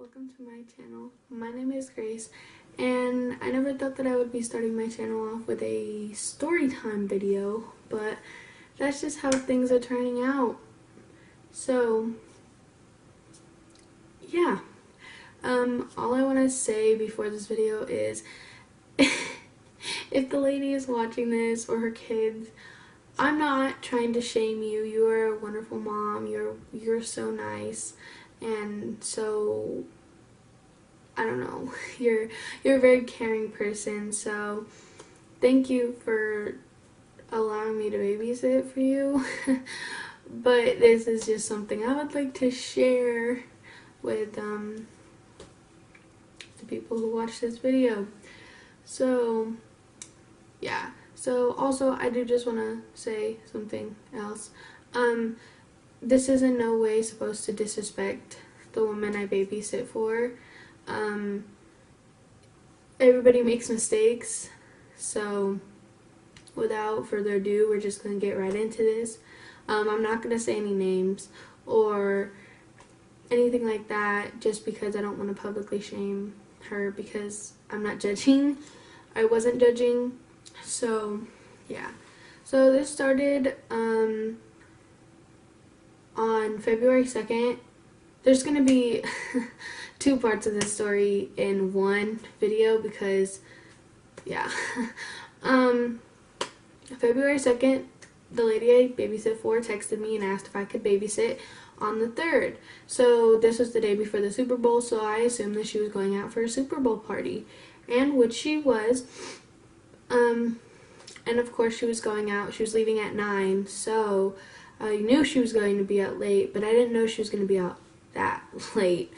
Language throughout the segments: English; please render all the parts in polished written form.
welcome to my channel. My name is Grace, and I never thought that I would be starting my channel off with a story time video, but that's just how things are turning out. So yeah, all I want to say before this video is if the lady is watching this or her kids, I'm not trying to shame you. You are a wonderful mom. You're so nice, and so I don't know. You're a very caring person. So thank you for allowing me to babysit for you. But this is just something I would like to share with the people who watch this video. So yeah. So also, I do just want to say something else. This is in no way supposed to disrespect the woman I babysit for. Everybody makes mistakes, so without further ado, we're just going to get right into this. I'm not going to say any names or anything like that just because I don't want to publicly shame her, because I'm not judging. I wasn't judging. So yeah, so this started on February 2nd. There's gonna be two parts of this story in one video because yeah. February 2nd, the lady I babysit for texted me and asked if I could babysit on the 3rd. So this was the day before the Super Bowl, so I assumed that she was going out for a Super Bowl party, and which she was. And of course she was going out. She was leaving at 9, so I knew she was going to be out late, but I didn't know she was going to be out that late.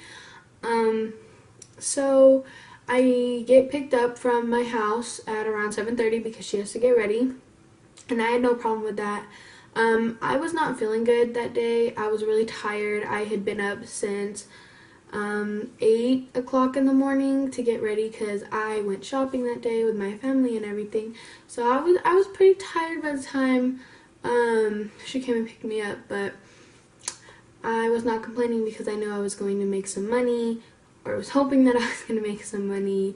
So I get picked up from my house at around 7:30 because she has to get ready, and I had no problem with that. I was not feeling good that day. I was really tired. I had been up since 8 o'clock in the morning to get ready because I went shopping that day with my family and everything. So I was pretty tired by the time she came and picked me up, but I was not complaining because I knew I was going to make some money, or I was hoping that I was going to make some money.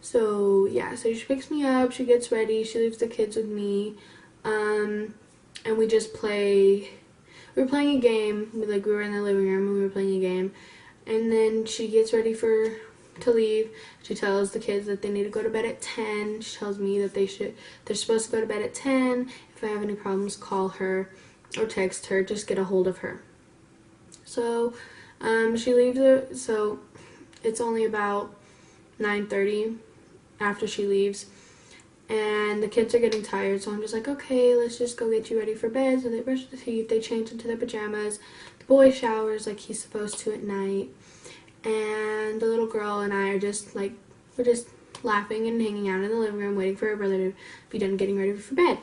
So yeah, so she picks me up, she gets ready, she leaves the kids with me, and we just play. We were playing a game. We were in the living room and we were playing a game. And then she gets ready to leave. She tells the kids that they need to go to bed at 10. She tells me that they're supposed to go to bed at 10. If I have any problems, call her or text her. Just get a hold of her. So she leaves. So it's only about 9:30 after she leaves. And the kids are getting tired, so I'm just like, okay, let's just go get you ready for bed. So they brush their teeth, they change into their pajamas. The boy showers like he's supposed to at night. And the little girl and I are just like, we're just laughing and hanging out in the living room, waiting for her brother to be done getting ready for bed.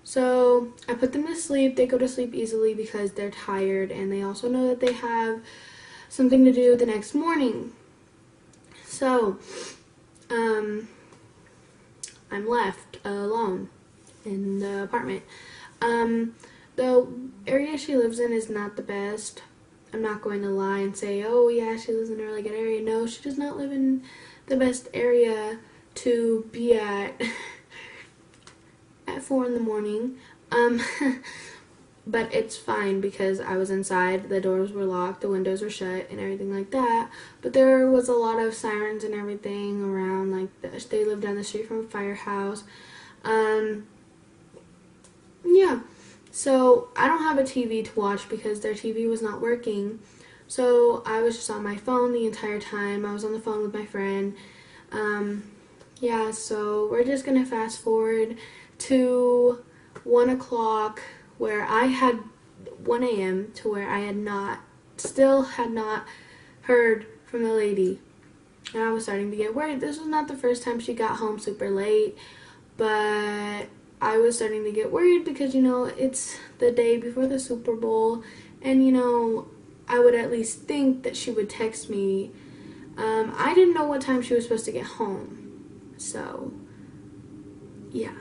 So I put them to sleep. They go to sleep easily because they're tired, and they also know that they have something to do the next morning. So, I'm left alone in the apartment. The area she lives in is not the best. I'm not going to lie and say, oh yeah, she lives in a really good area. No, she does not live in the best area to be at 4 in the morning. But it's fine because I was inside, the doors were locked, the windows were shut, and everything like that. But there was a lot of sirens and everything around, like they live down the street from a firehouse. Yeah, so I don't have a TV to watch because their TV was not working. So I was just on my phone the entire time. I was on the phone with my friend. Yeah, so we're just gonna fast forward to 1 o'clock, where I had 1 a.m. to where I still had not heard from the lady. And I was starting to get worried. This was not the first time she got home super late, but I was starting to get worried because, you know, it's the day before the Super Bowl, and, you know, I would at least think that she would text me. I didn't know what time she was supposed to get home, so yeah.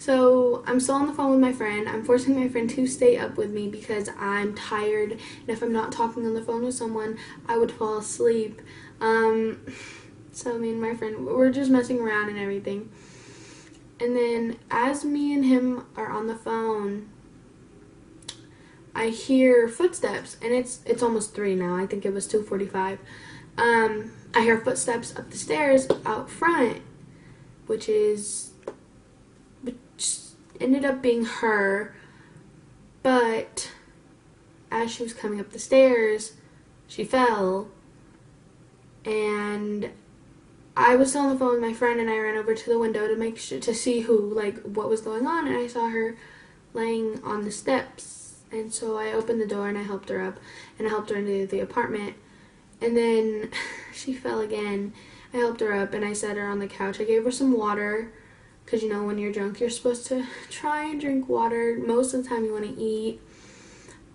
So I'm still on the phone with my friend. I'm forcing my friend to stay up with me because I'm tired, and if I'm not talking on the phone with someone, I would fall asleep. So me and my friend, we're just messing around and everything. And then as me and him are on the phone, I hear footsteps, and it's almost 3 now. I think it was 2:45. I hear footsteps up the stairs out front, which ended up being her. But as she was coming up the stairs, she fell, and I was still on the phone with my friend, and I ran over to the window to make sure to see what was going on, and I saw her laying on the steps. And so I opened the door and I helped her up, and I helped her into the apartment. And then she fell again. I helped her up and I set her on the couch. I gave her some water, because you know when you're drunk you're supposed to try and drink water. Most of the time you want to eat,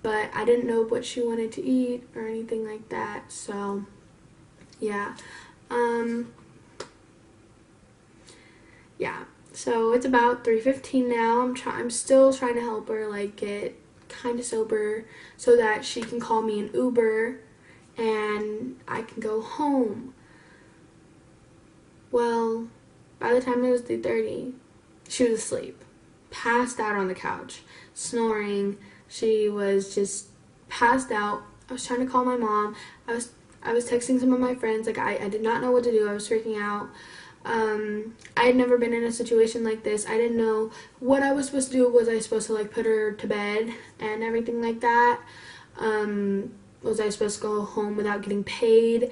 but I didn't know what she wanted to eat or anything like that. So yeah. So it's about 3:15 now. I'm still trying to help her get kind of sober so that she can call me an Uber and I can go home. Well, by the time it was 3:30, she was asleep, passed out on the couch, snoring. She was just passed out. I was trying to call my mom. I was texting some of my friends. I did not know what to do. I was freaking out. I had never been in a situation like this. I didn't know what I was supposed to do. Was I supposed to put her to bed and everything like that? Was I supposed to go home without getting paid?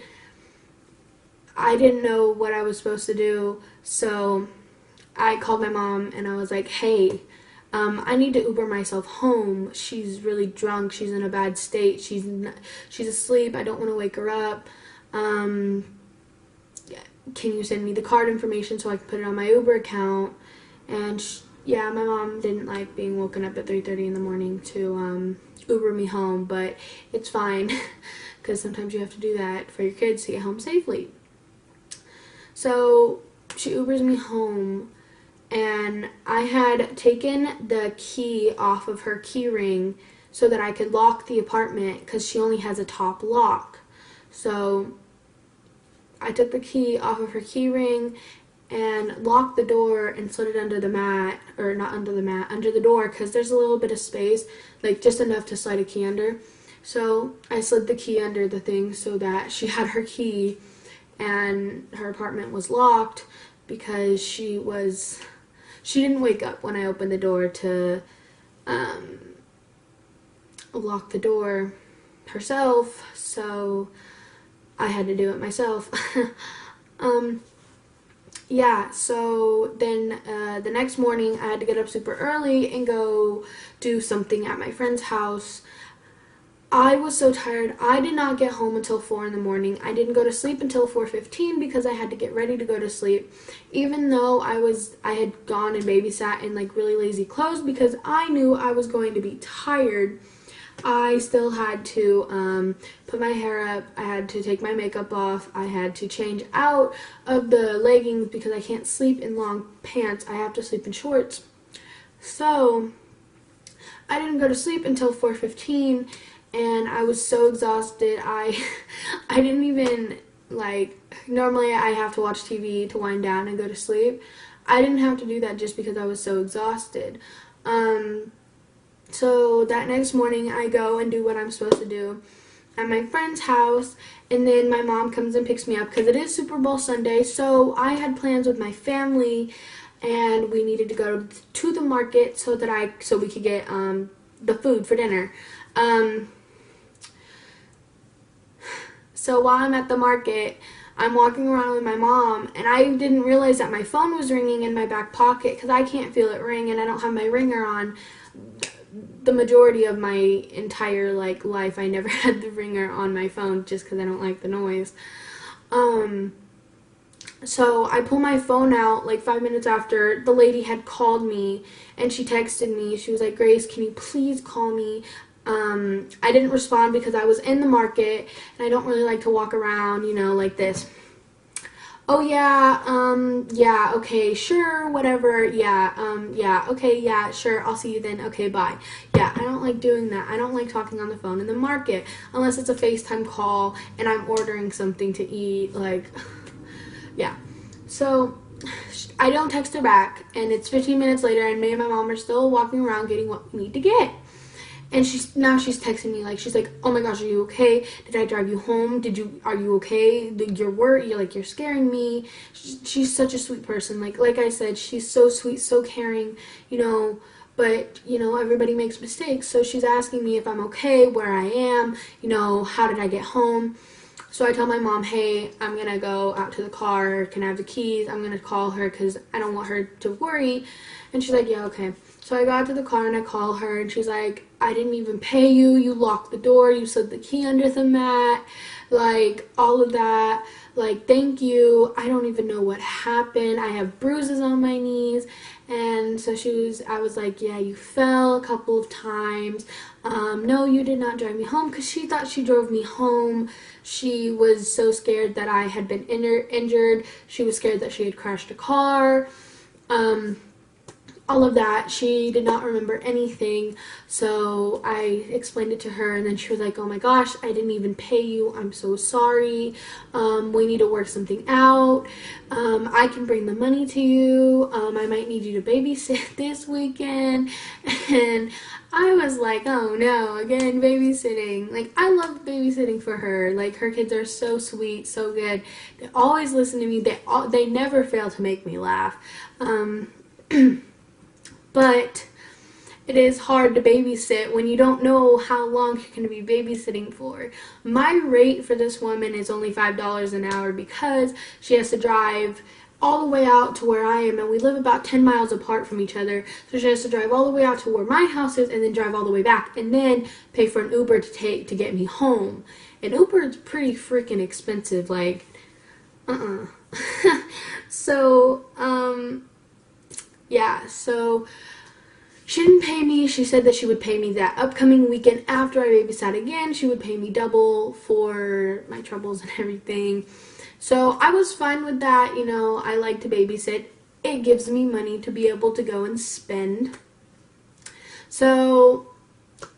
I didn't know what I was supposed to do. So I called my mom and I was like, hey, I need to Uber myself home. She's really drunk. She's in a bad state. She's asleep. I don't want to wake her up. Can you send me the card information so I can put it on my Uber account? And yeah, my mom didn't like being woken up at 3:30 in the morning to Uber me home, but it's fine because sometimes you have to do that for your kids to get home safely. So she Ubers me home, and I had taken the key off of her key ring so that I could lock the apartment because she only has a top lock. So I took the key off of her key ring and locked the door and slid it under the mat, or not under the mat, under the door, because there's a little bit of space, just enough to slide a key under. So I slid the key under the thing so that she had her key and her apartment was locked, because she didn't wake up when I opened the door to lock the door herself, so I had to do it myself. Yeah, so then the next morning I had to get up super early and go do something at my friend's house. I was so tired. I did not get home until 4 in the morning. I didn't go to sleep until 4:15 because I had to get ready to go to sleep, even though I had gone and babysat in really lazy clothes because I knew I was going to be tired. I still had to put my hair up. I had to take my makeup off. I had to change out of the leggings because I can't sleep in long pants. I have to sleep in shorts. So I didn't go to sleep until 4:15, and I was so exhausted. I didn't even normally I have to watch TV to wind down and go to sleep. I didn't have to do that just because I was so exhausted. So that next morning, I go and do what I'm supposed to do at my friend's house, and then my mom comes and picks me up because it is Super Bowl Sunday, so I had plans with my family, and we needed to go to the market so we could get the food for dinner. So while I'm at the market, I'm walking around with my mom, and I didn't realize that my phone was ringing in my back pocket because I can't feel it ring, and I don't have my ringer on. The majority of my entire life, I never had the ringer on my phone just because I don't like the noise. So I pull my phone out 5 minutes after the lady had called me, and she texted me. She was like, Grace, can you please call me? I didn't respond because I was in the market, and I don't really like to walk around, like this. oh yeah, okay, sure, whatever, yeah, okay, yeah, sure, I'll see you then, okay, bye. Yeah, I don't like doing that. I don't like talking on the phone in the market unless it's a FaceTime call and I'm ordering something to eat, like, yeah. So I don't text her back, and it's 15 minutes later, and me and my mom are still walking around getting what we need to get. And she's texting me, like, she's like, oh my gosh, are you okay? Did I drive you home? Are you okay? You're worried, you're scaring me. She's such a sweet person. Like I said, she's so sweet, so caring, but, everybody makes mistakes. So she's asking me if I'm okay, where I am, how did I get home? So I tell my mom, hey, I'm going to go out to the car. Can I have the keys? I'm going to call her because I don't want her to worry. And she's like, yeah, okay. So I got to the car and I call her and she's like, I didn't even pay you. You locked the door. You slid the key under the mat. Like, all of that. Like, thank you. I don't even know what happened. I have bruises on my knees. And so I was like, yeah, you fell a couple of times. No, you did not drive me home, because she thought she drove me home. She was so scared that I had been injured. She was scared that she had crashed a car. All of that. She did not remember anything. So I explained it to her, and then she was like, oh my gosh, I didn't even pay you. I'm so sorry. We need to work something out. I can bring the money to you. I might need you to babysit this weekend. And I was like, oh no, again, babysitting. Like, I love babysitting for her. Like, her kids are so sweet, so good. They always listen to me. They never fail to make me laugh. But it is hard to babysit when you don't know how long you're going to be babysitting for. My rate for this woman is only $5 an hour because she has to drive all the way out to where I am, and we live about 10 miles apart from each other. So she has to drive all the way out to where my house is and then drive all the way back and then pay for an Uber to get me home. And Uber is pretty freaking expensive, like, So, yeah, so she didn't pay me. She said that she would pay me that upcoming weekend after I babysat again. She would pay me double for my troubles and everything. So I was fine with that. I like to babysit. It gives me money to be able to go and spend. So,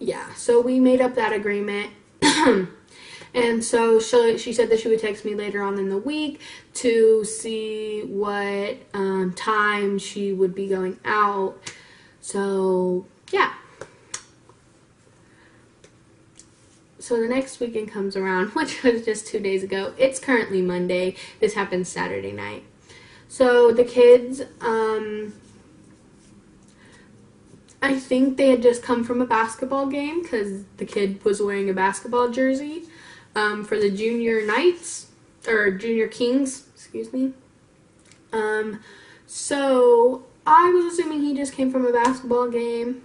yeah. So we made up that agreement. And so she said that she would text me later on in the week to see what time she would be going out. So, yeah. So the next weekend comes around, which was just 2 days ago. It's currently Monday. This happened Saturday night. So the kids, I think they had just come from a basketball game because the kid was wearing a basketball jersey for the junior knights, or junior kings, excuse me. So I was assuming he just came from a basketball game.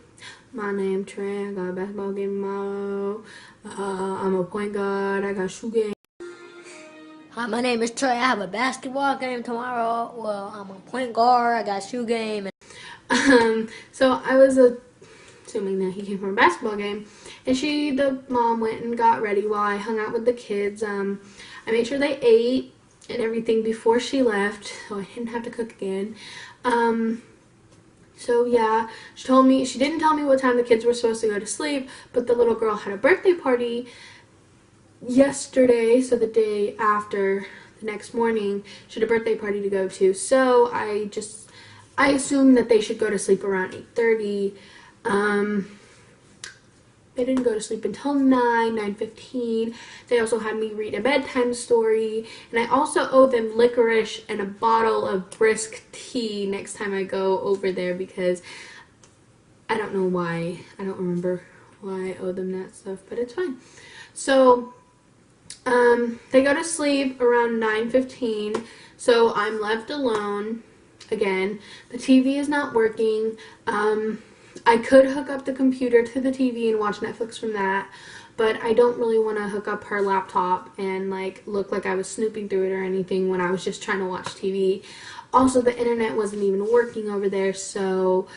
My name Trey, I got a basketball game tomorrow. I'm a point guard, I got shoe game. Hi, my name is Trey. I have a basketball game tomorrow. Well, I'm a point guard, I got shoe game. So I was assuming that he came from a basketball game. And the mom went and got ready while I hung out with the kids. I made sure they ate and everything before she left, so I didn't have to cook again. So yeah, she didn't tell me what time the kids were supposed to go to sleep, but the little girl had a birthday party yesterday, so the day after, the next morning, she had a birthday party to go to. So I assumed that they should go to sleep around 8:30. They didn't go to sleep until 9:15. They also had me read a bedtime story. And I also owe them licorice and a bottle of brisk tea next time I go over there because I don't know why. I don't remember why I owe them that stuff, but it's fine. So, they go to sleep around 9:15. So I'm left alone again. The TV is not working. I could hook up the computer to the TV and watch Netflix from that, but I don't really want to hook up her laptop and look like I was snooping through it or anything when I was just trying to watch TV. Also, the internet wasn't even working over there, so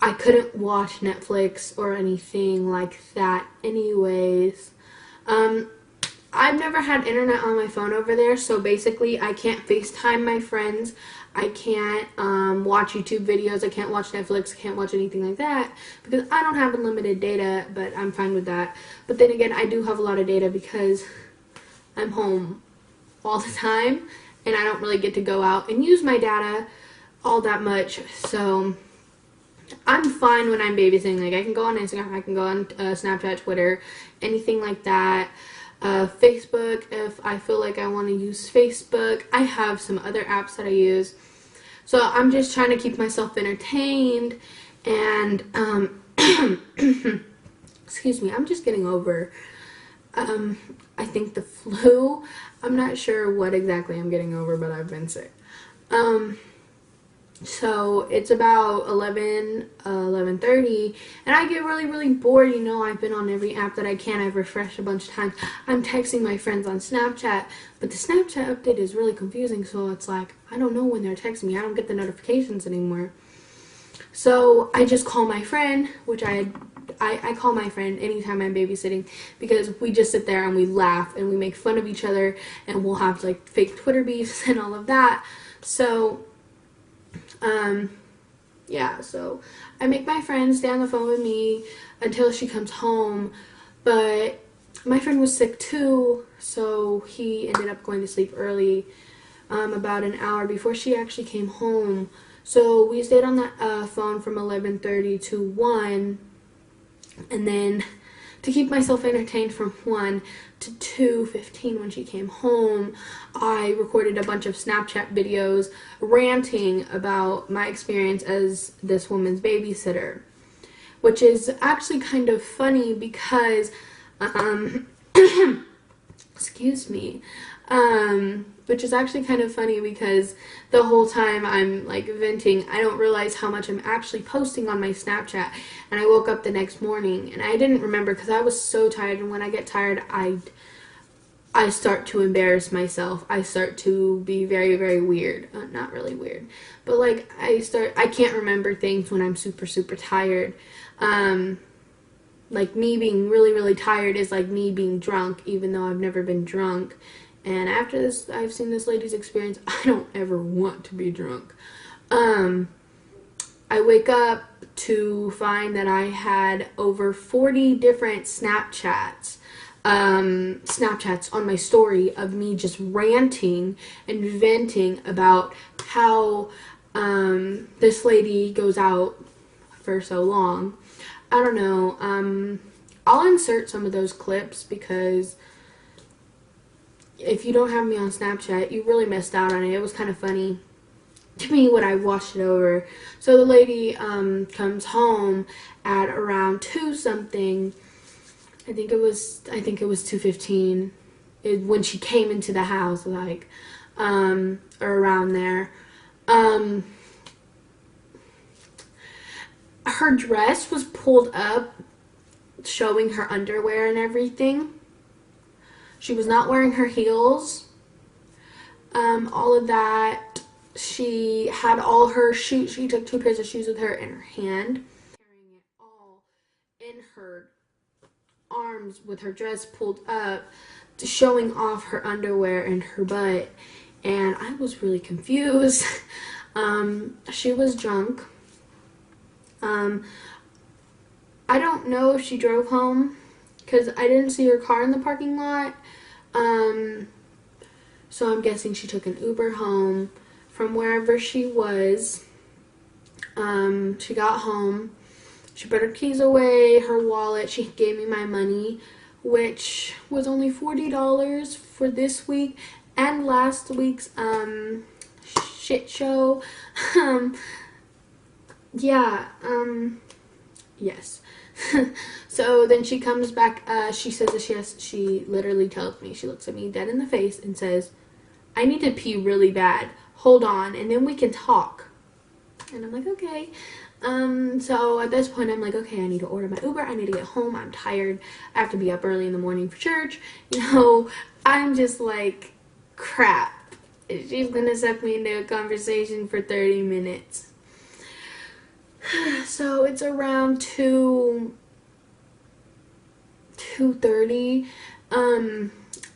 I couldn't watch Netflix or anything like that anyways. I've never had internet on my phone over there, so basically I can't FaceTime my friends. I can't watch YouTube videos. I can't watch Netflix. I can't watch anything like that because I don't have unlimited data, but I'm fine with that. But then again, I do have a lot of data because I'm home all the time and I don't really get to go out and use my data all that much. So I'm fine when I'm babysitting. Like, I can go on Instagram, I can go on Snapchat, Twitter, anything like that. Facebook, if I feel like I want to use Facebook. I have some other apps that I use. So I'm just trying to keep myself entertained. And, excuse me, I'm just getting over, I think the flu. I'm not sure what exactly I'm getting over, but I've been sick. So it's about 11:30, and I get really bored. You know, I've been on every app that I can. I've refreshed a bunch of times. I'm texting my friends on Snapchat, but the Snapchat update is really confusing, so it's like, I don't know when they're texting me. I don't get the notifications anymore. So I just call my friend, which I call my friend anytime I'm babysitting, because we just sit there and we laugh and we make fun of each other, and we'll have like fake Twitter beefs and all of that. So yeah, so I make my friend stay on the phone with me until she comes home, but my friend was sick too, so he ended up going to sleep early, about an hour before she actually came home. So we stayed on the phone from 11:30 to 1, and then to keep myself entertained from 1 to 2:15 when she came home, I recorded a bunch of Snapchat videos ranting about my experience as this woman's babysitter, which is actually kind of funny because, excuse me, which is actually kind of funny because the whole time I'm like venting, I don't realize how much I'm actually posting on my Snapchat. And I woke up the next morning and I didn't remember because I was so tired, and when I get tired, I start to embarrass myself. I start to be very weird. Not really weird, but like I can't remember things when I'm super tired. Like, me being really tired is like me being drunk, even though I've never been drunk. And after this, I've seen this lady's experience. I don't ever want to be drunk. I wake up to find that I had over 40 different Snapchats on my story of me just ranting and venting about how this lady goes out for so long. I don't know. I'll insert some of those clips because if you don't have me on Snapchat, you really missed out on it. It was kind of funny to me when I watched it over. So the lady comes home at around 2 something. I think it was 2:15 when she came into the house, like, or around there. Her dress was pulled up, showing her underwear and everything. She was not wearing her heels. All of that. She had all her shoes. She took 2 pairs of shoes with her in her hand, carrying it all in her arms with her dress pulled up, showing off her underwear and her butt. And I was really confused. She was drunk. I don't know if she drove home because I didn't see her car in the parking lot. So I'm guessing she took an Uber home from wherever she was. She got home. She put her keys away, her wallet. She gave me my money, which was only $40 for this week and last week's shit show. Yeah, yes. So then she comes back, she says that she literally tells me, she looks at me dead in the face and says, I need to pee really bad. Hold on, and then we can talk. And I'm like, okay. So at this point, I'm like, okay, I need to order my Uber. I need to get home. I'm tired. I have to be up early in the morning for church. You know, I'm just like, crap. She's gonna suck me into a conversation for 30 minutes. So it's around 2:30.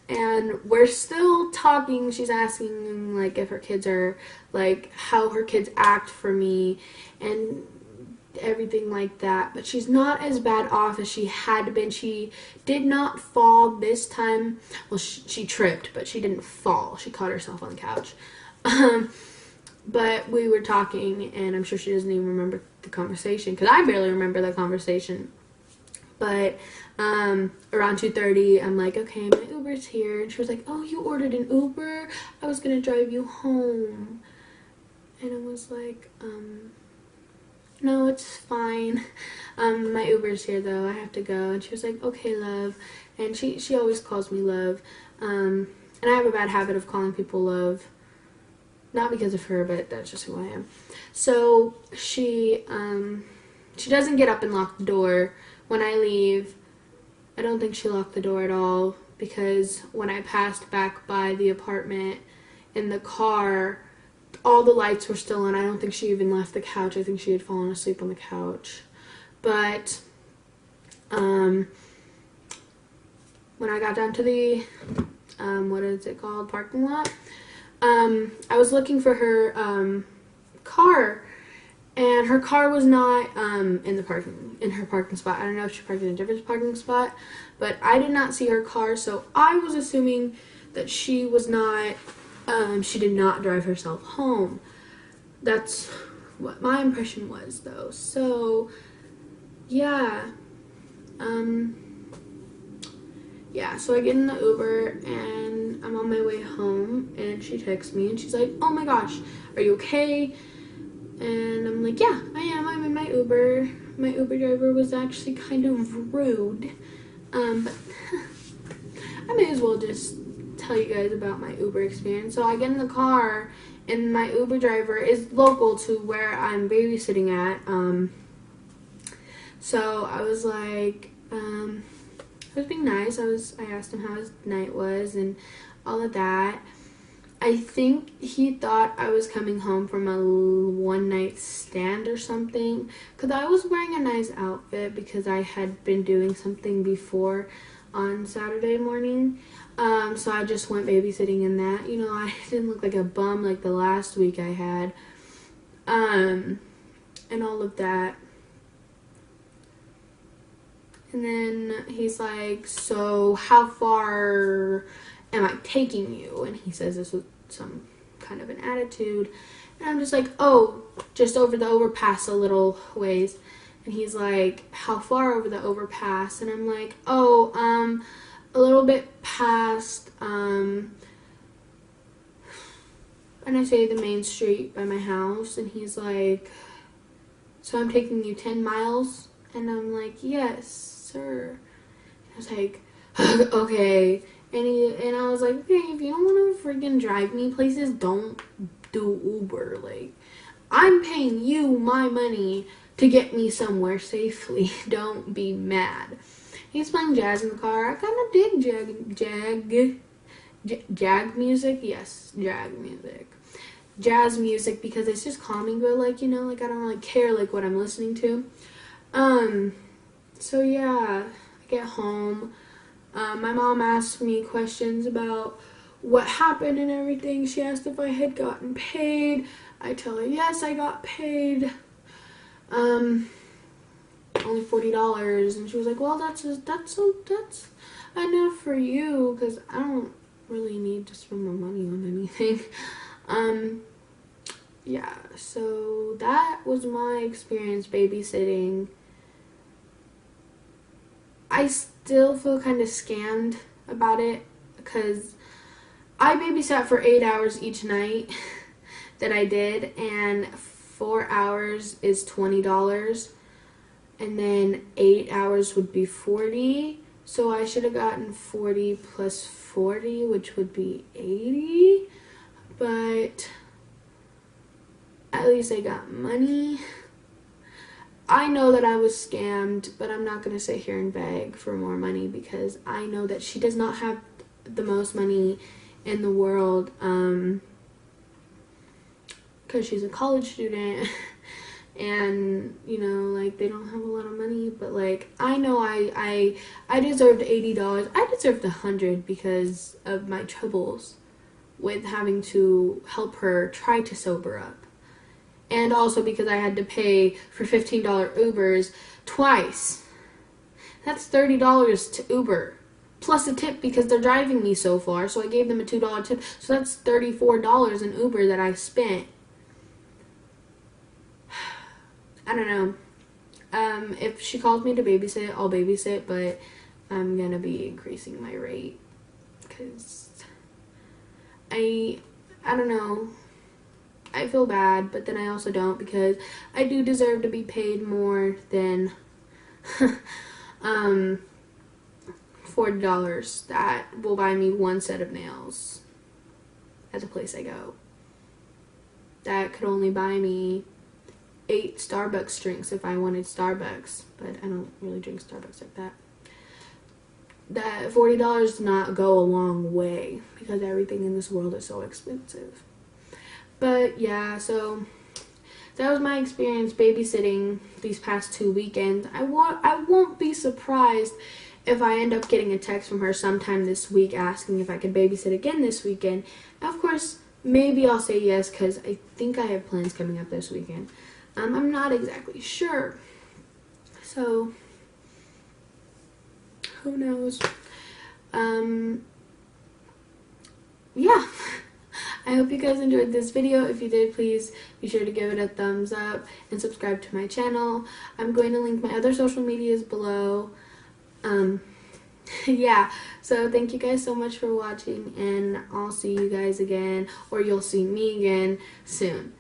and we're still talking. She's asking like if her kids are, like, how her kids act for me and everything like that, but she's not as bad off as she had been. She did not fall this time. Well, she tripped, but she didn't fall. She caught herself on the couch. But we were talking, and I'm sure she doesn't even remember the conversation, because I barely remember the conversation. But around 2:30, I'm like, okay, my Uber's here. And she was like, oh, you ordered an Uber? I was going to drive you home. And I was like, no, it's fine. My Uber's here, though. I have to go. And she was like, okay, love. And she always calls me love. And I have a bad habit of calling people love. Not because of her, but that's just who I am. So she doesn't get up and lock the door when I leave. I don't think she locked the door at all, because when I passed back by the apartment in the car, all the lights were still on. I don't think she even left the couch. I think she had fallen asleep on the couch. But when I got down to the what is it called, parking lot, I was looking for her car, and her car was not in her parking spot. I don't know if she parked in a different parking spot, but I did not see her car, so I was assuming that she was not, she did not drive herself home. That's what my impression was, though. So yeah, so I get in the Uber, and I'm on my way home, and she texts me, and she's like, oh my gosh, are you okay? And I'm like, yeah, I am. I'm in my Uber. My Uber driver was actually kind of rude, but I may as well just tell you guys about my Uber experience. So I get in the car, and my Uber driver is local to where I'm babysitting at. So I was like, I was being nice. I asked him how his night was and all of that. I think he thought I was coming home from a one-night stand or something, because I was wearing a nice outfit because I had been doing something before on Saturday morning. So I just went babysitting in that. You know, I didn't look like a bum like the last week I had, and all of that. And then he's like, so how far am I taking you? And he says this with some kind of an attitude. And I'm just like, oh, just over the overpass a little ways. And he's like, how far over the overpass? And I'm like, oh, a little bit past, and I say the main street by my house. And he's like, so I'm taking you 10 miles? And I'm like, yes, sir. And I was like, okay. And I was like, okay, if you don't want to freaking drive me places, don't do Uber. Like, I'm paying you my money to get me somewhere safely. Don't be mad. He's playing jazz in the car. I kind of dig jag music. Yes, jag music. Jazz music, because it's just calming, but like, you know, like I don't really care like what I'm listening to. So yeah, I get home. My mom asked me questions about what happened and everything. She asked if I had gotten paid. I tell her, yes, I got paid. Only $40. And she was like, well, that's enough for you, because I don't really need to spend more money on anything. Yeah, so that was my experience babysitting. I still feel kind of scammed about it, because I babysat for 8 hours each night that I did, and 4 hours is $20, and then 8 hours would be $40, so I should have gotten 40 plus 40, which would be 80, but at least I got money. I know that I was scammed, but I'm not going to sit here and beg for more money, because I know that she does not have the most money in the world, because she's a college student, and you know, like, they don't have a lot of money, but like, I know I deserved $80. I deserved 100 because of my troubles with having to help her try to sober up, and also because I had to pay for $15 Ubers twice. That's $30 to Uber, plus a tip because they're driving me so far, so I gave them a $2 tip, so that's $34 in Uber that I spent. I don't know. If she calls me to babysit, I'll babysit, but I'm gonna be increasing my rate because I don't know. I feel bad, but then I also don't, because I do deserve to be paid more than $40 that will buy me one set of nails at the place I go. That could only buy me 8 Starbucks drinks if I wanted Starbucks, but I don't really drink Starbucks like that. That $40 does not go a long way because everything in this world is so expensive. But yeah, so that was my experience babysitting these past 2 weekends. I won't be surprised if I end up getting a text from her sometime this week asking if I could babysit again this weekend. Of course, maybe I'll say yes because I think I have plans coming up this weekend. I'm not exactly sure. So, who knows? Yeah. I hope you guys enjoyed this video. If you did, please be sure to give it a thumbs up and subscribe to my channel. I'm going to link my other social medias below. Yeah, so thank you guys so much for watching, and I'll see you guys again, or you'll see me again soon.